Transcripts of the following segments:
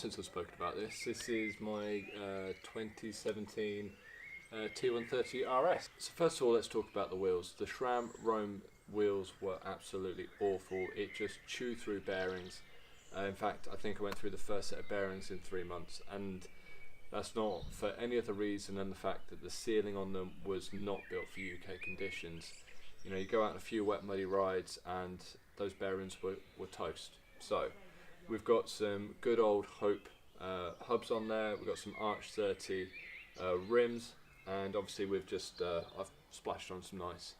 since I've spoken about this. This is my 2017 T-130 RS. So first of all, let's talk about the wheels. The SRAM Rome wheels were absolutely awful. It just chewed through bearings. In fact, I think I went through the first set of bearings in 3 months, and that's not for any other reason than the fact that the sealing on them was not built for UK conditions. You know, you go out on a few wet muddy rides and those bearings were toast. So we've got some good old Hope hubs on there, we've got some Arch 30 rims, and obviously we've just, I've splashed on some nice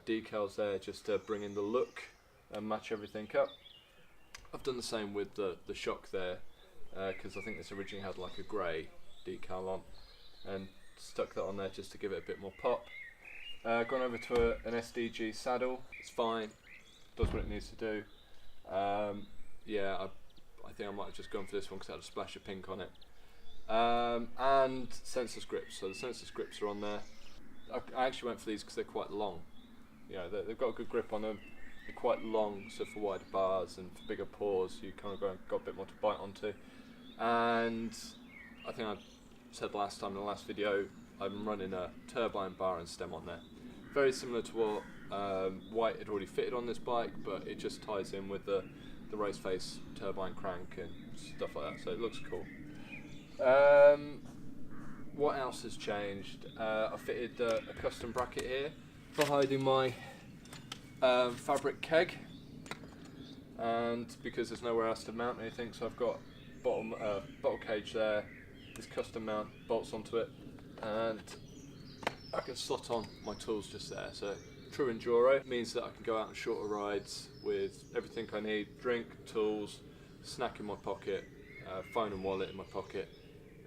decals there just to bring in the look and match everything up. I've done the same with the shock there, because I think this originally had like a grey decal on, and stuck that on there just to give it a bit more pop. Gone over to an SDG saddle. It's fine, does what it needs to do. Yeah, I think I might have just gone for this one because it had a splash of pink on it. And sensor grips, so the sensor grips are on there. I actually went for these because they're quite long. You know, they've got a good grip on them. They're quite long, so for wider bars and for bigger paws, you kind of got a bit more to bite onto. And I think I said last time in the last video, I'm running a turbine bar and stem on there. Very similar to what Whyte had already fitted on this bike, but it just ties in with the race face turbine crank and stuff like that, so it looks cool. What else has changed? I fitted a custom bracket here for hiding my fabric keg, and because there's nowhere else to mount anything, so I've got bottle cage there. This custom mount bolts onto it, and I can slot on my tools just there. So true enduro means that I can go out on shorter rides with everything I need: drink, tools, snack in my pocket, phone and wallet in my pocket,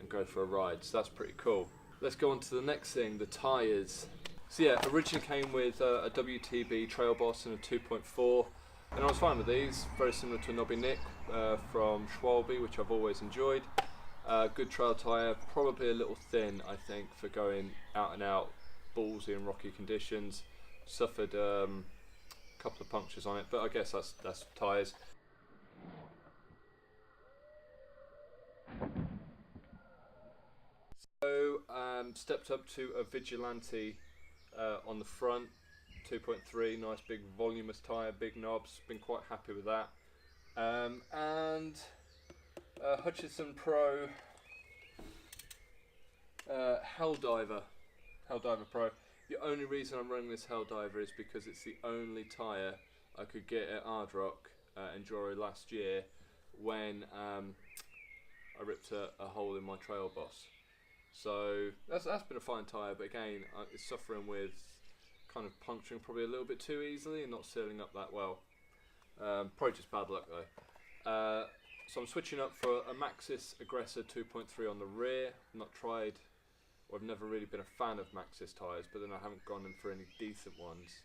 and go for a ride. So that's pretty cool. Let's go on to the next thing, the tyres. So yeah, originally came with a WTB Trail Boss and a 2.4, and I was fine with these. Very similar to a Nobby Nick from Schwalbe, which I've always enjoyed. Good trail tyre, probably a little thin, I think, for going out and out ballsy and rocky conditions. Suffered a couple of punctures on it, but I guess that's tyres. So stepped up to a Vigilante on the front, 2.3, nice big voluminous tyre, big knobs, been quite happy with that. And Hutchinson Pro Helldiver Pro. The only reason I'm running this Helldiver is because it's the only tyre I could get at Hard Rock Enduro last year when I ripped a hole in my Trail Boss. So that's been a fine tyre, but again, it's suffering with kind of puncturing probably a little bit too easily and not sealing up that well. Probably just bad luck though. So I'm switching up for a Maxxis Aggressor 2.3 on the rear. I've not tried, or I've never really been a fan of Maxxis tyres, but then I haven't gone in for any decent ones.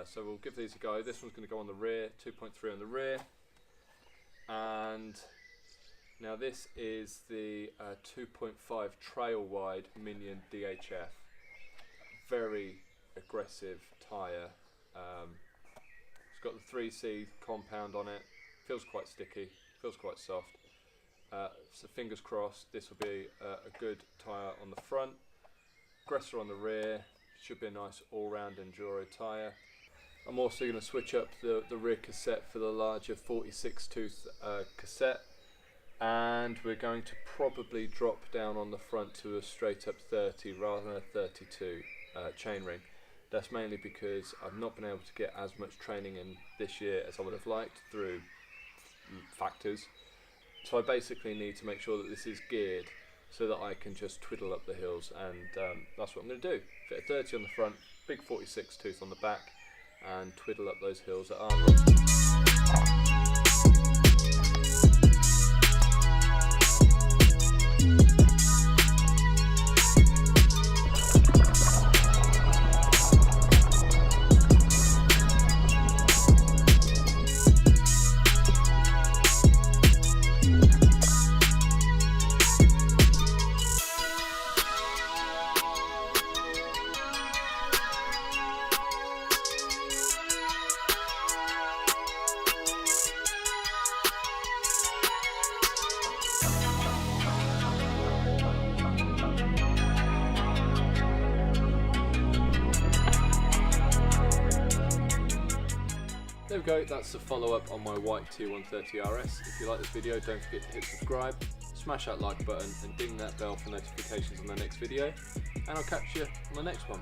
So we'll give these a go. This one's going to go on the rear, 2.3 on the rear. And now this is the 2.5 trail wide Minion DHF. Very aggressive tyre. It's got the 3C compound on it. Feels quite sticky. Feels quite soft. So fingers crossed this will be a good tyre on the front. Aggressor on the rear. Should be a nice all-round enduro tyre. I'm also going to switch up the rear cassette for the larger 46 tooth cassette, and we're going to probably drop down on the front to a straight up 30 rather than a 32 chainring. That's mainly because I've not been able to get as much training in this year as I would have liked through factors. So I basically need to make sure that this is geared so that I can just twiddle up the hills, and that's what I'm going to do. Fit a 30 on the front, big 46 tooth on the back, and twiddle up those hills at Arnold. There we go, that's the follow-up on my Whyte T-130 RS. If you like this video, don't forget to hit subscribe, smash that like button and ding that bell for notifications on the next video, and I'll catch you on the next one.